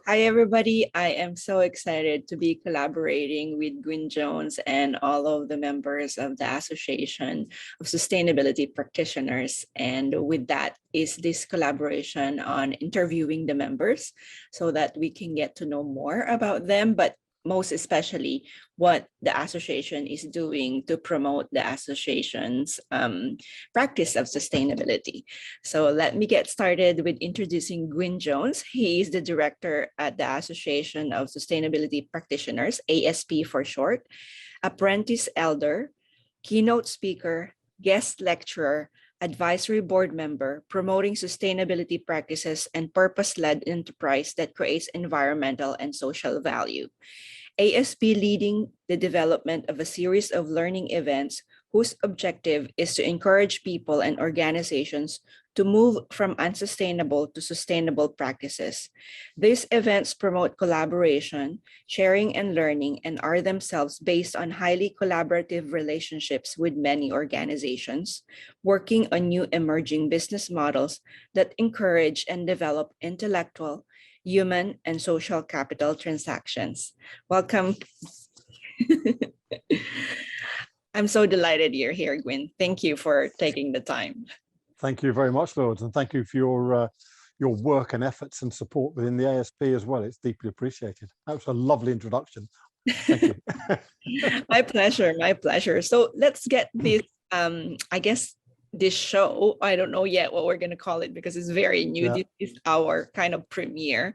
Hi, everybody. I am so excited to be collaborating with Gwyn Jones and all of the members of the Association of Sustainability Practitioners. And with that is this collaboration on interviewing the members so that we can get to know more about them, but most especially what the association is doing to promote the association's practice of sustainability. So let me get started with introducing Gwyn Jones. He is the director at the Association of Sustainability Practitioners, ASP for short, apprentice elder, keynote speaker, guest lecturer, advisory board member, promoting sustainability practices and purpose-led enterprise that creates environmental and social value. ASP leading the development of a series of learning events whose objective is to encourage people and organizations to move from unsustainable to sustainable practices. These events promote collaboration, sharing and learning, and are themselves based on highly collaborative relationships with many organizations, working on new emerging business models that encourage and develop intellectual, human, and social capital transactions. Welcome. I'm so delighted you're here, Gwyn. Thank you for taking the time. Thank you very much, Lourdes, and thank you for your work and efforts and support within the ASP as well. It's deeply appreciated. That was a lovely introduction. Thank you. My pleasure, my pleasure. So let's get this, I guess, this show, I don't know yet what we're going to call it because it's very new. Yeah. This is our kind of premiere,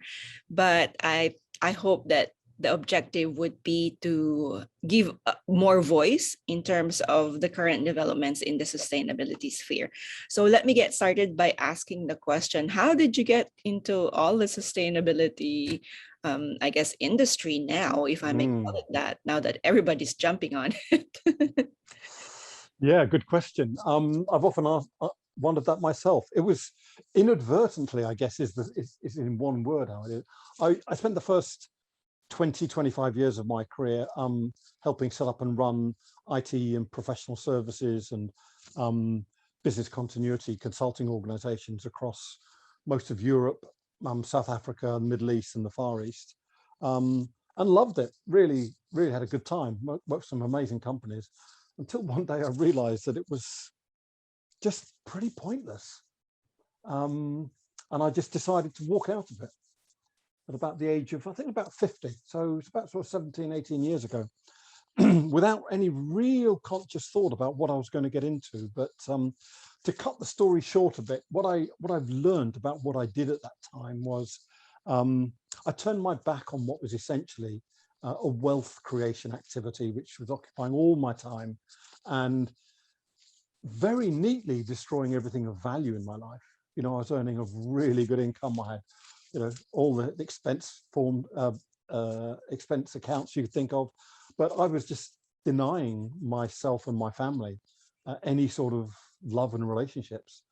but I hope that the objective would be to give more voice in terms of the current developments in the sustainability sphere. So let me get started by asking the question, how did you get into all the sustainability, I guess, industry now, if I may call it that, now that everybody's jumping on it? Yeah, good question. I've often wondered that myself. It was inadvertently, I guess, is in one word how it is. I spent the first 25 years of my career helping set up and run IT and professional services and business continuity consulting organizations across most of Europe, South Africa, the Middle East and the Far East, and loved it. Really had a good time. Worked for some amazing companies until one day I realized that it was just pretty pointless. And I just decided to walk out of it at about the age of, I think about 50. So it's about sort of 17, 18 years ago, without any real conscious thought about what I was going to get into. But to cut the story short a bit, what I've learned about what I did at that time was I turned my back on what was essentially a wealth creation activity, which was occupying all my time and very neatly destroying everything of value in my life. You know, I was earning a really good income. I had, you know, all the expense accounts you could think of, but I was just denying myself and my family any sort of love and relationships.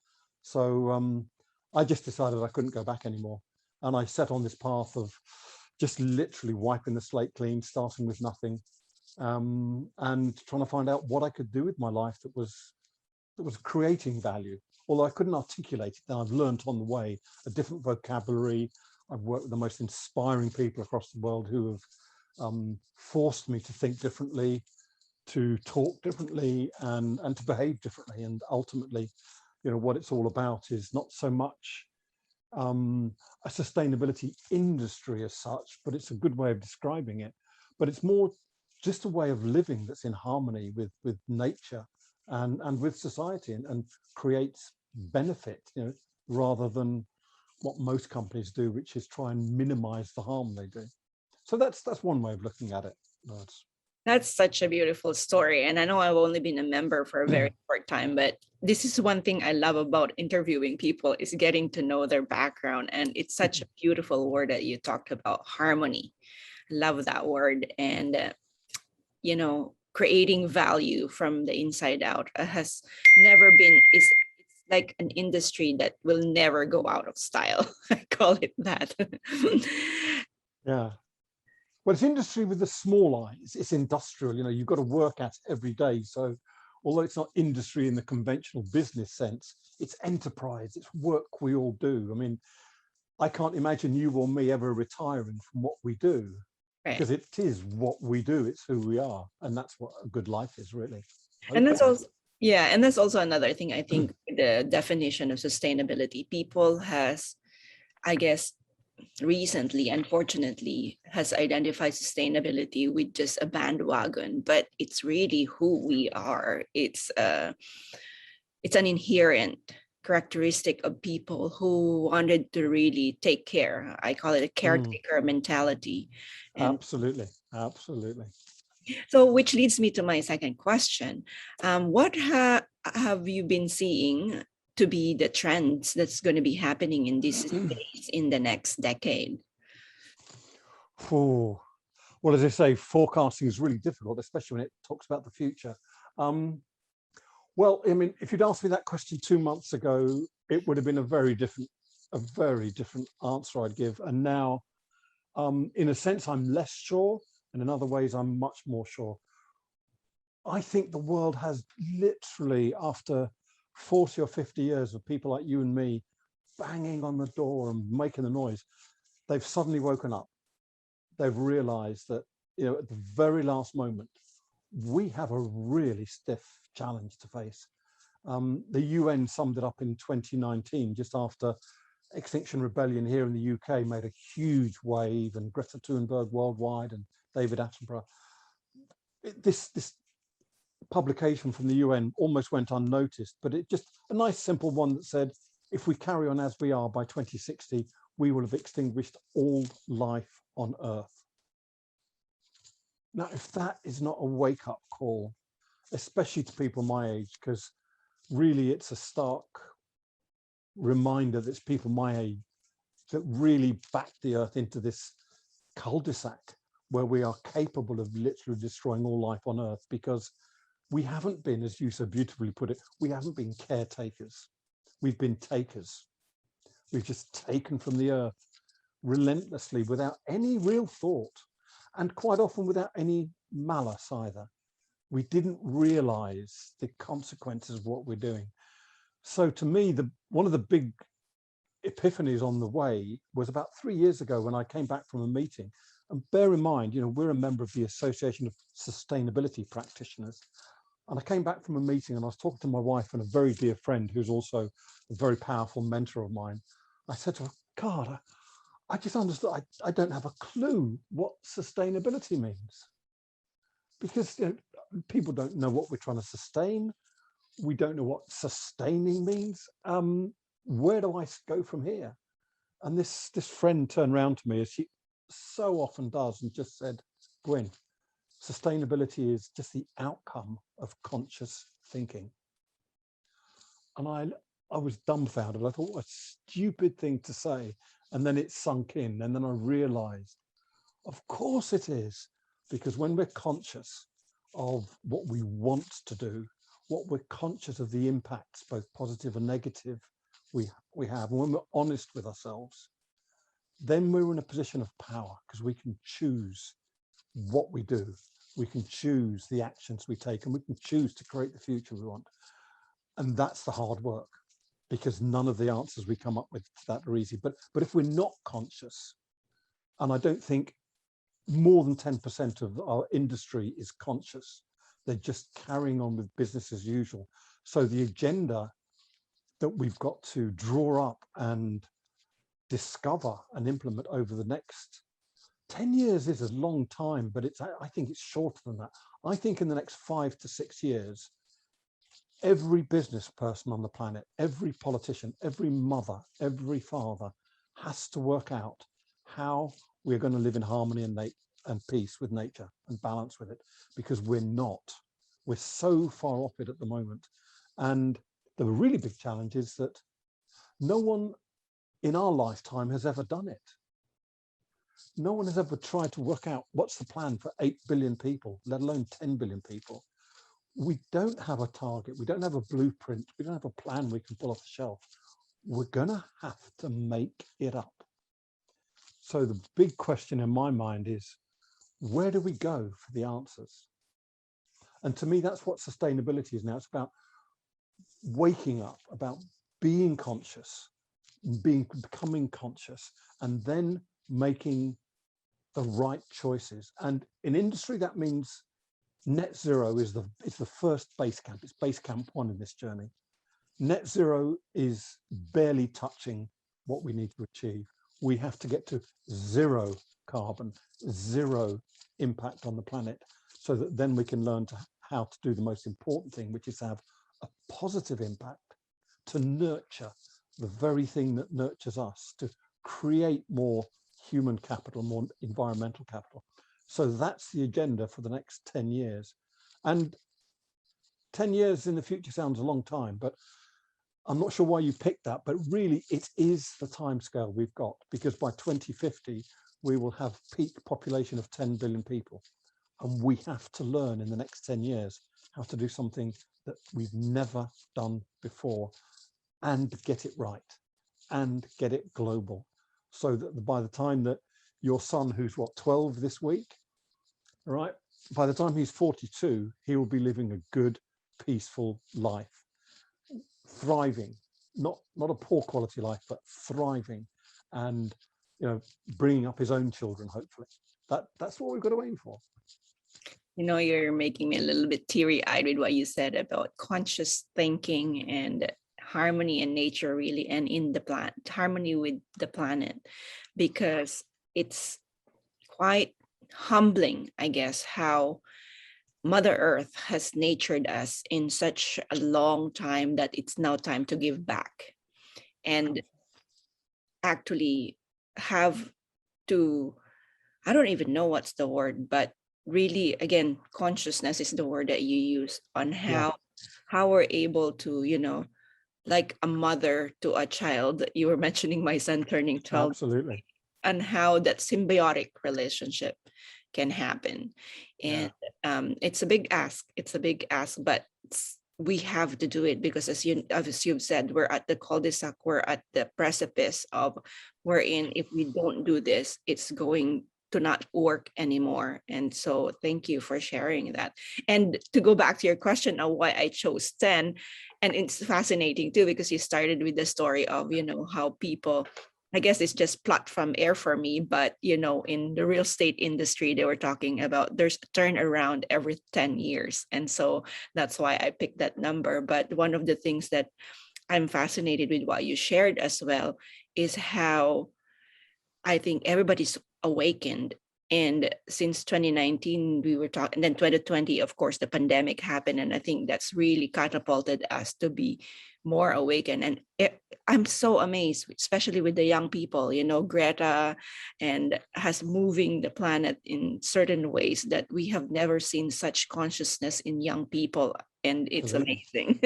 So I just decided I couldn't go back anymore. And I set on this path of just literally wiping the slate clean, starting with nothing, and trying to find out what I could do with my life that was creating value. Although I couldn't articulate it, then I've learned on the way a different vocabulary. I've worked with the most inspiring people across the world who have forced me to think differently, to talk differently, and to behave differently. And ultimately, you know, what it's all about is not so much a sustainability industry as such, but it's a good way of describing it. But it's more just a way of living that's in harmony with nature and with society and creates benefit, you know, rather than what most companies do, which is try and minimize the harm they do. So that's one way of looking at it. That's such a beautiful story. And I know I've only been a member for a very short time, but this is one thing I love about interviewing people is getting to know their background. And it's such a beautiful word that you talked about, harmony. I love that word. And, you know, creating value from the inside out has never been, it's like an industry that will never go out of style. I call it that. Yeah. Well, it's industry with the small I. It's industrial. You know, you've got to work at it every day. So although it's not industry in the conventional business sense, it's enterprise, it's work we all do. I mean, I can't imagine you or me ever retiring from what we do, Right. because it is what we do, it's who we are, and that's what a good life is, really. And that's Hopefully. also, yeah, and that's also another thing, I think, the definition of sustainability. People has, I guess, recently, unfortunately, has identified sustainability with just a bandwagon, but it's really who we are. It's an inherent characteristic of people who wanted to really take care. I call it a caretaker mentality. And Absolutely, absolutely. so, which leads me to my second question. What have you been seeing to be the trends that's going to be happening in this space in the next decade? Oh, well, as I say, forecasting is really difficult, especially when it talks about the future. Well, I mean, if you'd asked me that question 2 months ago, it would have been a very different answer I'd give. And now, in a sense, I'm less sure, and in other ways, I'm much more sure. I think the world has literally, after 40 or 50 years of people like you and me banging on the door and making the noise, they've suddenly woken up. They've realized that, at the very last moment, we have a really stiff challenge to face. The UN summed it up in 2019, just after Extinction Rebellion here in the UK made a huge wave, and Greta Thunberg worldwide and David Attenborough. This publication from the UN almost went unnoticed, but it just a nice simple one that said, if we carry on as we are by 2060, we will have extinguished all life on Earth. Now, if that is not a wake-up call, especially to people my age, because really it's a stark reminder that it's people my age that really back the Earth into this cul-de-sac where we are capable of literally destroying all life on Earth, because we haven't been, as you so beautifully put it, we haven't been caretakers. We've been takers. We've just taken from the Earth relentlessly without any real thought, and quite often without any malice either. We didn't realize the consequences of what we're doing. So to me, one of the big epiphanies on the way was about 3 years ago when I came back from a meeting. And bear in mind, we're a member of the Association of Sustainability Practitioners. And I came back from a meeting and I was talking to my wife and a very dear friend who's also a very powerful mentor of mine. I said to her, God, I just understood, I don't have a clue what sustainability means. Because people don't know what we're trying to sustain. We don't know what sustaining means. Where do I go from here? And this friend turned around to me, as she so often does, and just said, Gwyn, sustainability is just the outcome of conscious thinking. And I was dumbfounded. I thought, what a stupid thing to say. And then it sunk in. And then I realized, of course it is. Because when we're conscious of what we want to do, what we're conscious of the impacts, both positive and negative, we have, and when we're honest with ourselves, then we're in a position of power, because we can choose what we do. We can choose the actions we take, and we can choose to create the future we want. And that's the hard work, because none of the answers we come up with to that are easy. But if we're not conscious, and I don't think more than 10% of our industry is conscious, they're just carrying on with business as usual. So the agenda that we've got to draw up and discover and implement over the next 10 years is a long time, but I think it's shorter than that. I think in the next 5 to 6 years, every business person on the planet, every politician, every mother, every father has to work out how we're going to live in harmony and peace with nature and balance with it, because we're not. We're so far off it at the moment. And the really big challenge is that no one in our lifetime has ever done it. No one has ever tried to work out what's the plan for 8 billion people, let alone 10 billion people. We don't have a target. We don't have a blueprint. We don't have a plan we can pull off the shelf. We're going to have to make it up. So the big question in my mind is, where do we go for the answers? And to me, that's what sustainability is now. It's about waking up, about being conscious, becoming conscious, and then making the right choices. And in industry, that means net zero is the first base camp. It's base camp 1 in this journey. Net zero is barely touching what we need to achieve. We have to get to 0 carbon, 0 impact on the planet, so that then we can learn how to do the most important thing, which is to have a positive impact, to nurture the very thing that nurtures us, to create more human capital, more environmental capital. So that's the agenda for the next 10 years. And 10 years in the future sounds a long time, but I'm not sure why you picked that, but really it is the timescale we've got, because by 2050, we will have peak population of 10 billion people. And we have to learn in the next 10 years how to do something that we've never done before, and get it right, and get it global. So that by the time that your son, who's what, 12 this week, right? By the time he's 42, he will be living a good, peaceful life, thriving, not a poor quality life, but thriving, and bringing up his own children. Hopefully, that's what we've got to aim for. You're making me a little bit teary-eyed with what you said about conscious thinking and harmony in nature, really, and in the planet, harmony with the planet, because it's quite humbling, I guess, how Mother Earth has natured us in such a long time that it's now time to give back, and actually have to, I don't even know what's the word, but really, again, consciousness is the word that you use on how we're able to, like a mother to a child. You were mentioning my son turning 12. Absolutely. And how that symbiotic relationship can happen. And it's a big ask. It's a big ask, but we have to do it, because as you've said, we're at the cul-de-sac, we're at the precipice of wherein if we don't do this, it's going to not work anymore. And so thank you for sharing that. And to go back to your question of why I chose 10, and it's fascinating too, because you started with the story of, how people, I guess it's just plot from air for me, but in the real estate industry, they were talking about there's a turnaround every 10 years. And so that's why I picked that number. But one of the things that I'm fascinated with what you shared as well is how I think everybody's awakened. And since 2019, we were talking, and then 2020, of course, the pandemic happened. And I think that's really catapulted us to be more awakened. And I'm so amazed, especially with the young people, Greta, and has moving the planet in certain ways that we have never seen such consciousness in young people. And it's amazing.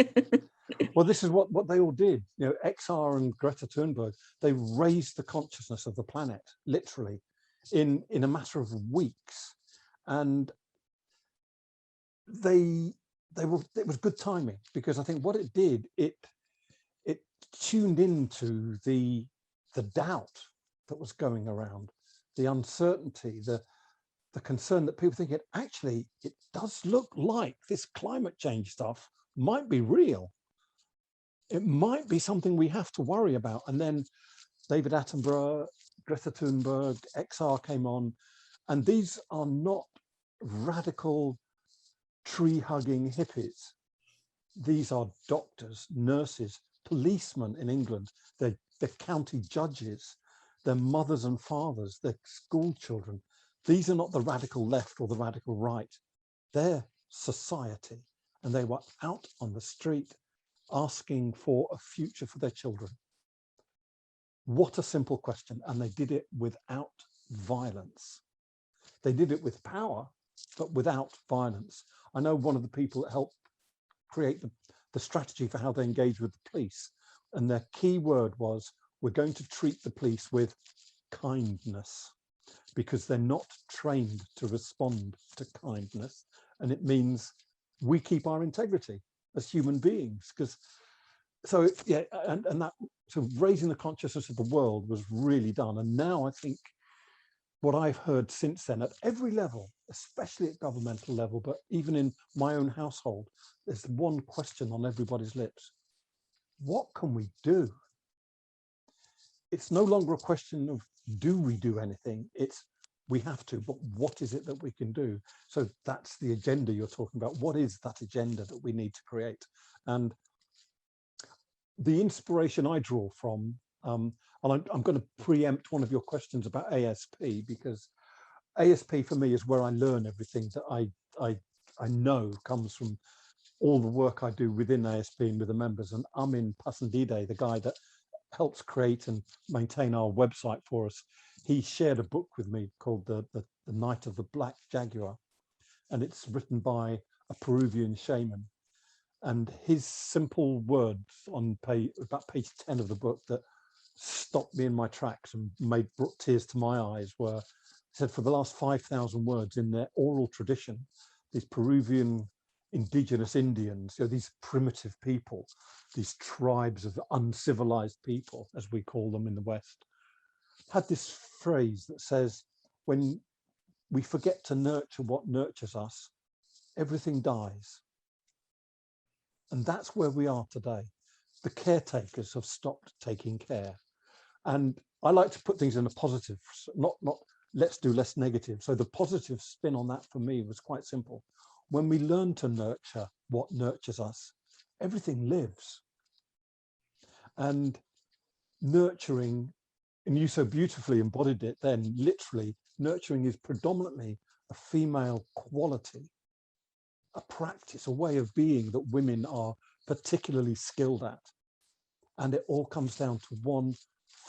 Well, this is what they all did. XR and Greta Thunberg, they raised the consciousness of the planet, literally, in a matter of weeks. And it was good timing, because I think what it did, it tuned into the doubt that was going around, the uncertainty, the concern that people think actually it does look like this climate change stuff might be real. It might be something we have to worry about. And then David Attenborough, Greta Thunberg, XR came on, and these are not radical tree-hugging hippies. These are doctors, nurses, policemen in England, they're county judges, they're mothers and fathers, they're school children. These are not the radical left or the radical right. They're society, and they were out on the street asking for a future for their children. What a simple question. And they did it without violence. They did it with power, but without violence. I know one of the people that helped create the strategy for how they engage with the police, and their key word was, we're going to treat the police with kindness, because they're not trained to respond to kindness. And it means we keep our integrity as human beings. And that, so raising the consciousness of the world was really done. And now I think what I've heard since then at every level, especially at governmental level, but even in my own household, there's one question on everybody's lips: what can we do? it's no longer a question of do we do anything, it's we have to, but what is it that we can do? So that's the agenda you're talking about. What is that agenda that we need to create? And the inspiration I draw from, and I'm going to preempt one of your questions about ASP, because ASP for me is where I learn everything that I know comes from all the work I do within ASP and with the members. And Amin Pasandide, the guy that helps create and maintain our website for us, he shared a book with me called the Night of the Black Jaguar, and it's written by a Peruvian shaman. And his simple words on about page 10 of the book that stopped me in my tracks and brought tears to my eyes were, he said, for the last 5,000 words in their oral tradition, these Peruvian indigenous Indians, these primitive people, these tribes of uncivilized people, as we call them in the West, had this phrase that says, when we forget to nurture what nurtures us, everything dies. And that's where we are today. The caretakers have stopped taking care. And I like to put things in a positive, not let's do less negative. So the positive spin on that for me was quite simple. When we learn to nurture what nurtures us, everything lives. And nurturing, and you so beautifully embodied it then, literally, nurturing is predominantly a female quality, a practice, a way of being that women are particularly skilled at. And it all comes down to one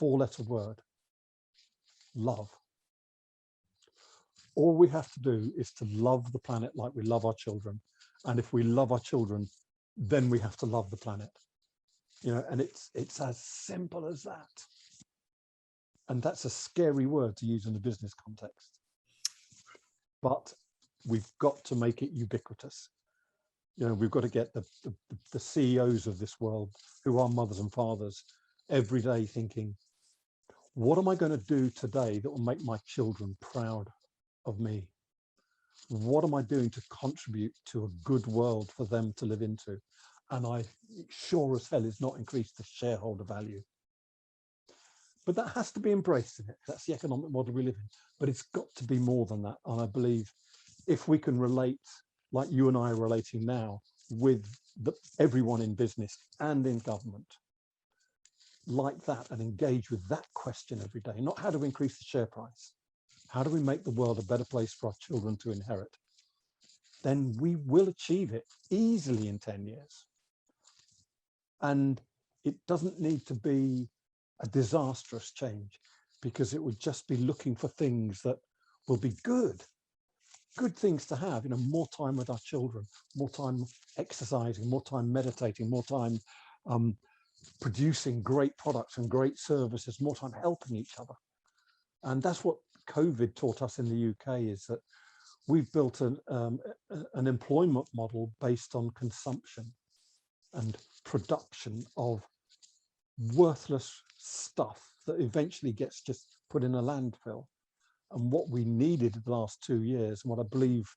4-letter word: love. All we have to do is to love the planet like we love our children. And if we love our children, then we have to love the planet. And it's as simple as that. And that's a scary word to use in a business context. But we've got to make it ubiquitous. We've got to get the CEOs of this world, who are mothers and fathers, every day thinking, what am I going to do today that will make my children proud of me? What am I doing to contribute to a good world for them to live into? And I sure as hell is not increase the shareholder value. But that has to be embraced in it. That's the economic model we live in. But it's got to be more than that. And I believe if we can relate, like you and I are relating now, with everyone in business and in government, like that, and engage with that question every day, not how to increase the share price, how do we make the world a better place for our children to inherit, then we will achieve it easily in 10 years. And it doesn't need to be a disastrous change, because it would just be looking for things that will be good things to have, more time with our children, more time exercising, more time meditating, more time producing great products and great services, more time helping each other. And that's what COVID taught us in the UK, is that we've built an employment model based on consumption and production of worthless stuff that eventually gets just put in a landfill. And what we needed the last 2 years, and what I believe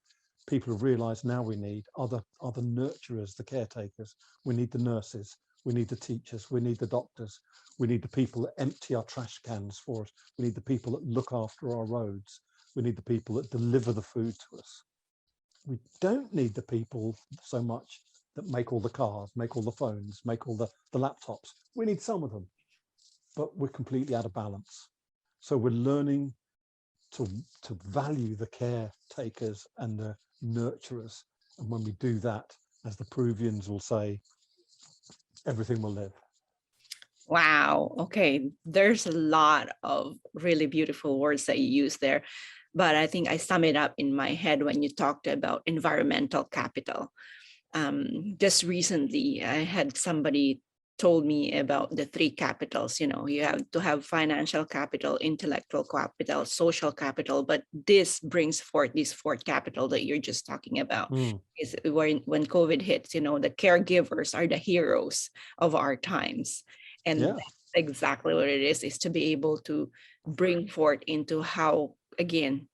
people have realized now we need, are the nurturers, the caretakers. We need the nurses, we need the teachers, we need the doctors, we need the people that empty our trash cans for us, we need the people that look after our roads, we need the people that deliver the food to us. We don't need the people so much that make all the cars, make all the phones, make all the laptops. We need some of them, but we're completely out of balance. So we're learning to value the caretakers and the nurturers. And when we do that, as the Peruvians will say, everything will live. Wow. Okay. There's a lot of really beautiful words that you use there, but I think I sum it up in my head when you talked about environmental capital. Just recently, I had somebody told me about the 3 capitals. You have to have financial capital, intellectual capital, social capital, but this brings forth this 4th capital that you're just talking about. Is when COVID hits, the caregivers are the heroes of our times. And that's exactly what it is to be able to bring forth into how, again,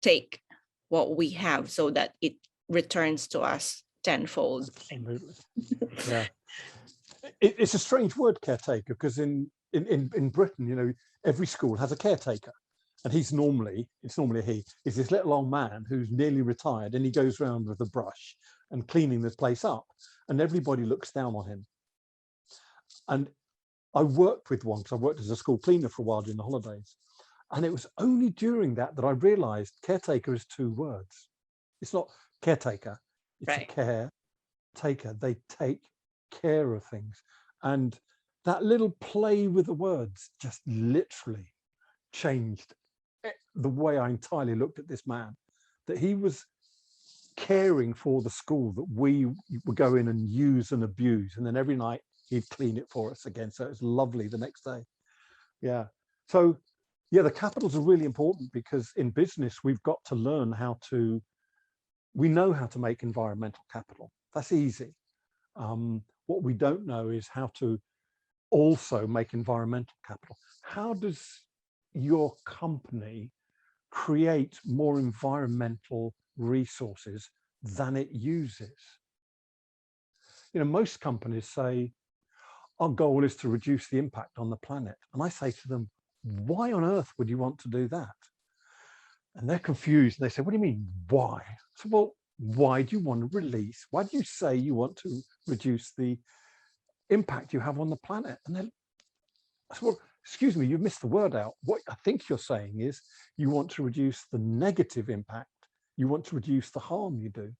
take what we have so that it returns to us tenfold. Absolutely. Yeah. It's a strange word, caretaker, because in Britain, you know, every school has a caretaker, and it's normally a he. Is this little old man who's nearly retired, and he goes around with a brush and cleaning the place up, and everybody looks down on him. And I worked with one, because I worked as a school cleaner for a while during the holidays, and it was only during that I realized caretaker is two words. It's not caretaker, it's Right. a caretaker. They take care of things. And that little play with the words just literally changed the way I entirely looked at this man, that he was caring for the school that we would go in and use and abuse, and then every night he'd clean it for us again, so it was lovely the next day. Yeah, so yeah, the capitals are really important, because in business we've got to learn how to, we know how to make environmental capital, that's easy. What we don't know is how to also make environmental capital. How does your company create more environmental resources than it uses? You know, most companies say our goal is to reduce the impact on the planet, and I say to them, why on earth would you want to do that? And they're confused, and they say, what do you mean, why? So, well, why do you want to release, why do you say you want to reduce the impact you have on the planet? And then I said, well, excuse me, you've missed the word out. What I think you're saying is you want to reduce the negative impact, you want to reduce the harm you do.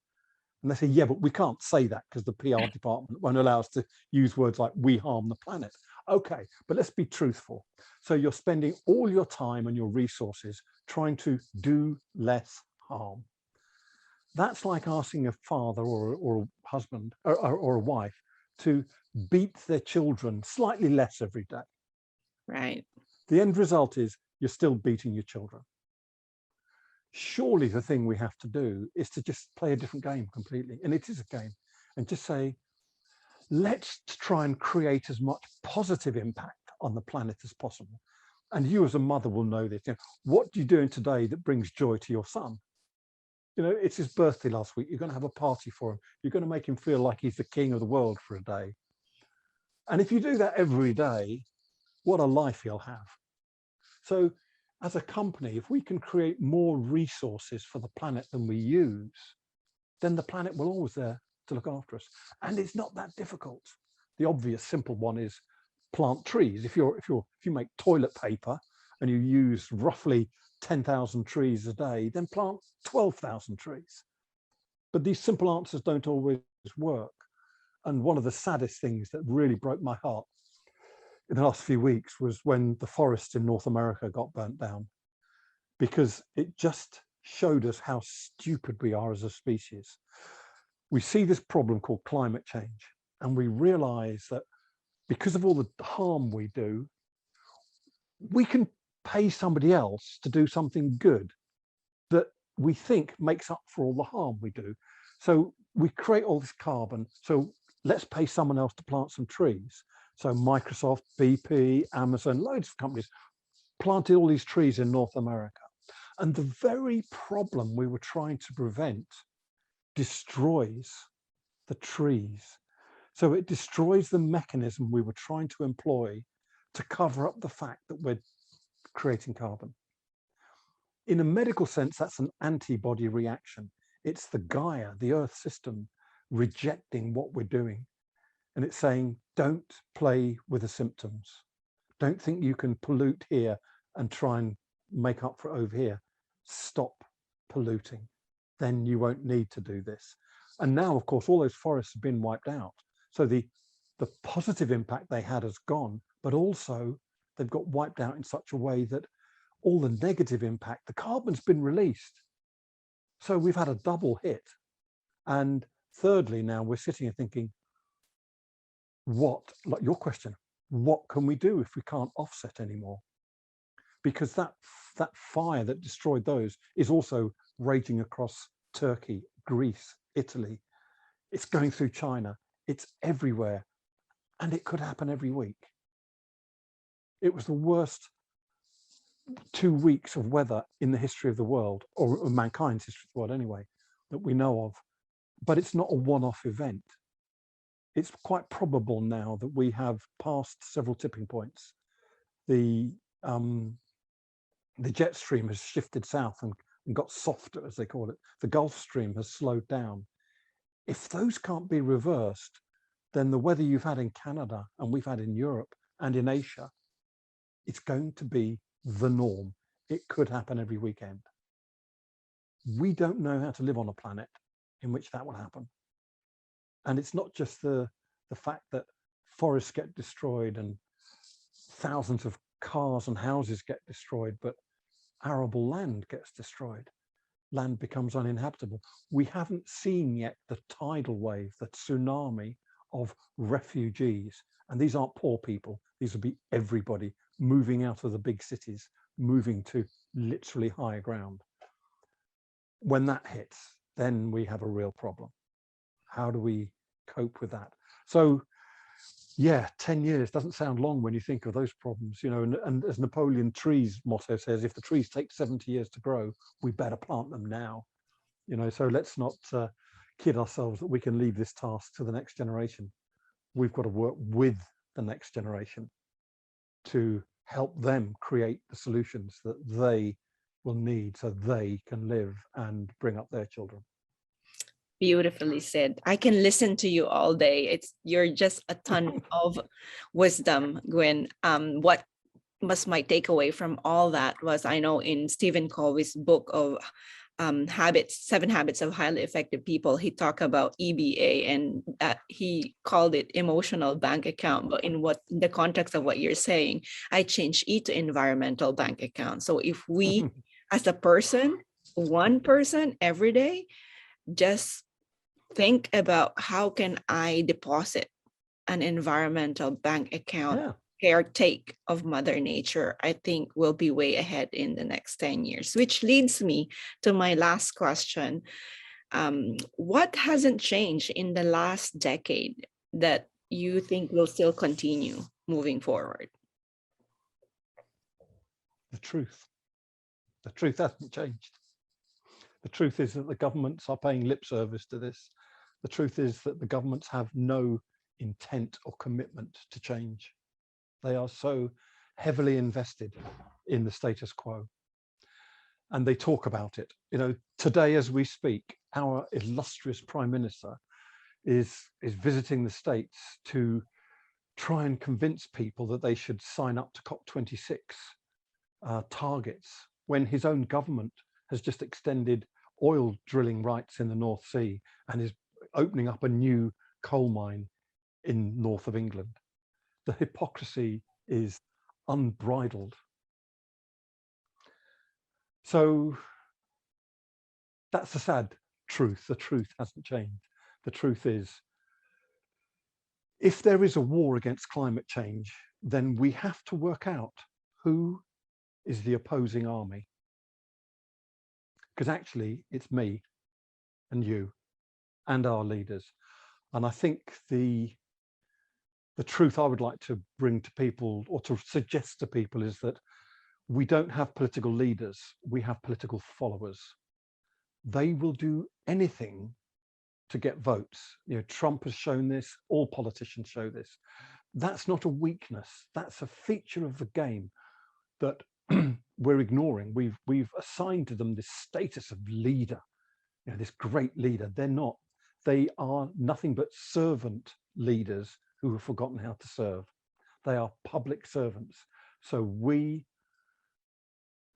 And they say, yeah, but we can't say that because the PR department won't allow us to use words like we harm the planet. Okay, but let's be truthful. So you're spending all your time and your resources trying to do less harm. That's like asking a father or a husband or a wife to beat their children slightly less every day. Right. The end result is you're still beating your children. Surely the thing we have to do is to just play a different game completely. And it is a game. And just say, let's try and create as much positive impact on the planet as possible. And you as a mother will know this. You know, what are you doing today that brings joy to your son? You know, it's his birthday last week. You're going to have a party for him. You're going to make him feel like he's the king of the world for a day. And if you do that every day, what a life he'll have. So as a company, if we can create more resources for the planet than we use, then the planet will always there to look after us. And it's not that difficult. The obvious simple one is plant trees. If you make toilet paper and you use roughly 10,000 trees a day, then plant 12,000 trees. But these simple answers don't always work. And one of the saddest things that really broke my heart in the last few weeks was when the forests in North America got burnt down, because it just showed us how stupid we are as a species. We see this problem called climate change, and we realize that because of all the harm we do, we can pay somebody else to do something good that we think makes up for all the harm we do. So we create all this carbon, so let's pay someone else to plant some trees. So Microsoft, BP, Amazon, loads of companies planted all these trees in North America. And the very problem we were trying to prevent destroys the trees. So it destroys the mechanism we were trying to employ to cover up the fact that we're creating carbon. In a medical sense, that's an antibody reaction. It's the Gaia, the Earth system, rejecting what we're doing. And it's saying, don't play with the symptoms. Don't think you can pollute here and try and make up for it over here. Stop polluting. Then you won't need to do this. And now, of course, all those forests have been wiped out. So the positive impact they had has gone, but also they've got wiped out in such a way that all the negative impact, the carbon's been released. So we've had a double hit. And thirdly, now we're sitting here thinking, what, like your question, what can we do if we can't offset anymore? Because that fire that destroyed those is also raging across Turkey, Greece, Italy. It's going through China. It's everywhere. And it could happen every week. It was the worst 2 weeks of weather in the history of the world, or mankind's history of the world anyway, that we know of. But it's not a one-off event. it's quite probable now that we have passed several tipping points. The jet stream has shifted south and got softer, as they call it. The Gulf Stream has slowed down. If those can't be reversed, then the weather you've had in Canada and we've had in Europe and in Asia, it's going to be the norm. It could happen every weekend. We don't know how to live on a planet in which that will happen. And it's not just the fact that forests get destroyed and thousands of cars and houses get destroyed, but arable land gets destroyed. Land becomes uninhabitable. We haven't seen yet the tidal wave, the tsunami of refugees. And these aren't poor people. These will be everybody moving out of the big cities, moving to literally higher ground. When that hits, then we have a real problem. How do we cope with that? So yeah, 10 years doesn't sound long when you think of those problems, you know, and as Napoleon Tree's motto says, if the trees take 70 years to grow, we better plant them now, you know. So let's not kid ourselves that we can leave this task to the next generation. We've got to work with the next generation to help them create the solutions that they will need so they can live and bring up their children. Beautifully said. I can listen to you all day. You're just a ton of wisdom, Gwyn. What was my takeaway from all that was, I know in Stephen Covey's book of habits, 7 Habits of Highly Effective People, he talked about EBA, and he called it emotional bank account. But in the context of what you're saying, I changed E to environmental bank account. So if we, as a person, one person every day, just think about how can I deposit an environmental bank account, caretake of Mother Nature, I think we'll be way ahead in the next 10 years, which leads me to my last question. What hasn't changed in the last decade that you think will still continue moving forward? The truth. The truth hasn't changed. The truth is that the governments are paying lip service to this. The truth is that the governments have no intent or commitment to change. They are so heavily invested in the status quo. And they talk about it. You know, today as we speak, our illustrious Prime Minister is visiting the States to try and convince people that they should sign up to COP26 targets, when his own government has just extended oil drilling rights in the North Sea and is opening up a new coal mine in north of England. The hypocrisy is unbridled. So that's the sad truth. The truth hasn't changed. The truth is, if there is a war against climate change, then we have to work out who is the opposing army. Because actually it's me and you and our leaders. And I think the truth I would like to bring to people, or to suggest to people, is that we don't have political leaders, we have political followers. They will do anything to get votes. You know, Trump has shown this, all politicians show this. That's not a weakness, that's a feature of the game that we're ignoring. We've assigned to them this status of leader, you know, this great leader. They're not. They are nothing but servant leaders who have forgotten how to serve. They are public servants. So we,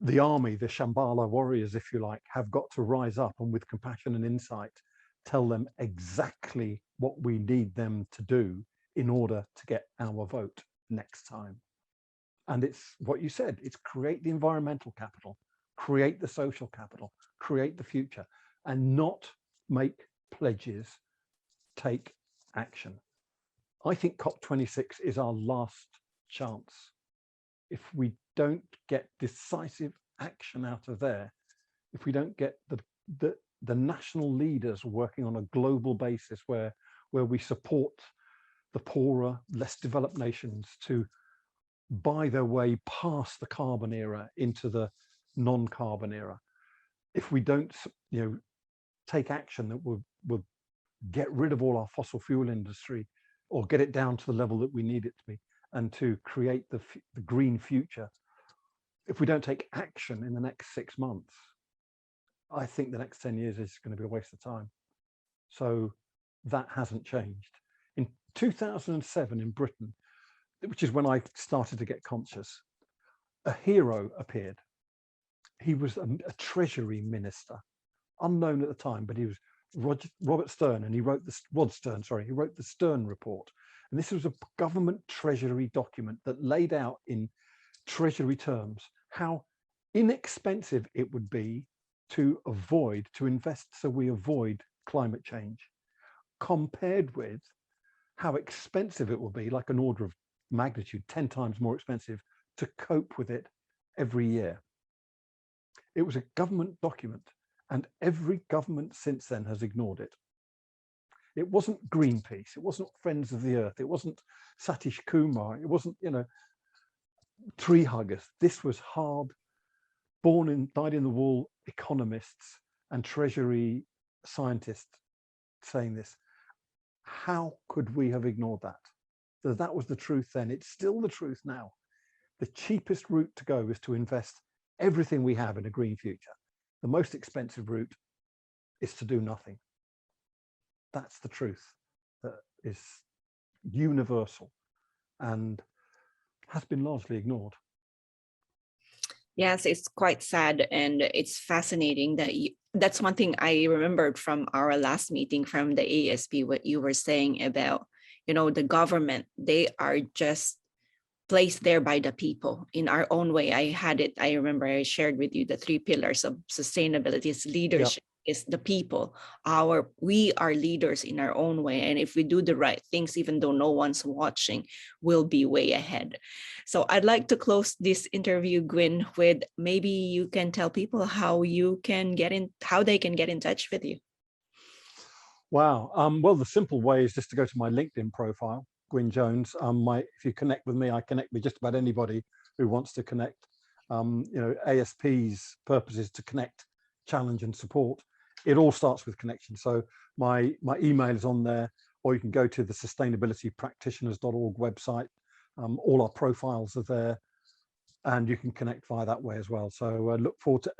the army, the Shambhala warriors, if you like, have got to rise up and with compassion and insight, tell them exactly what we need them to do in order to get our vote next time. And it's what you said, it's create the environmental capital, create the social capital, create the future, and not make pledges, take action. I think COP26 is our last chance. If we don't get decisive action out of there, if we don't get the national leaders working on a global basis where we support the poorer, less developed nations to buy their way past the carbon era into the non-carbon era, if we don't, take action that will get rid of all our fossil fuel industry or get it down to the level that we need it to be, and to create the green future, if we don't take action in the next 6 months, I think the next 10 years is going to be a waste of time. So that hasn't changed. In 2007 in Britain, which is when I started to get conscious, a hero appeared. He was a treasury minister, unknown at the time, but he was Robert Stern, and he wrote Rod Stern, sorry, he wrote the Stern Report. And this was a government treasury document that laid out in treasury terms how inexpensive it would be to invest so we avoid climate change, compared with how expensive it will be, like an order of magnitude 10 times more expensive, to cope with it every year. It was a government document, and every government since then has ignored it. It wasn't Greenpeace, it wasn't Friends of the Earth, it wasn't Satish Kumar, it wasn't, tree huggers. This was hard, dyed in the wool economists and treasury scientists saying this. How could we have ignored that? So that was the truth then. It's still the truth now. The cheapest route to go is to invest everything we have in a green future. The most expensive route is to do nothing. That's the truth that is universal and has been largely ignored. Yes, it's quite sad, and it's fascinating that that's one thing I remembered from our last meeting from the ASP, what you were saying about, the government, they are just placed there by the people in our own way. I remember I shared with you the 3 pillars of sustainability is leadership, is the people. We are leaders in our own way. And if we do the right things, even though no one's watching, we'll be way ahead. So I'd like to close this interview, Gwyn, with maybe you can tell people how they can get in touch with you. Wow. Well, the simple way is just to go to my LinkedIn profile, Gwyn Jones. If you connect with me, I connect with just about anybody who wants to connect. ASP's purpose is to connect, challenge, and support. It all starts with connection. So my email is on there, or you can go to the sustainabilitypractitioners.org website. All our profiles are there, and you can connect via that way as well. So I look forward to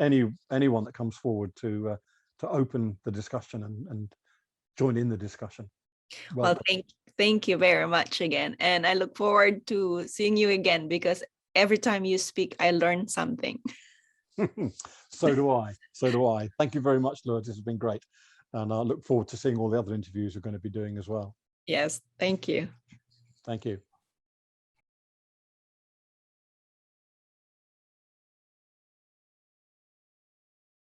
anyone that comes forward to open the discussion and join in the discussion. Well, thank you very much again. And I look forward to seeing you again, because every time you speak, I learn something. So do I. Thank you very much, Lourdes. This has been great. And I look forward to seeing all the other interviews we're going to be doing as well. Yes, thank you. Thank you.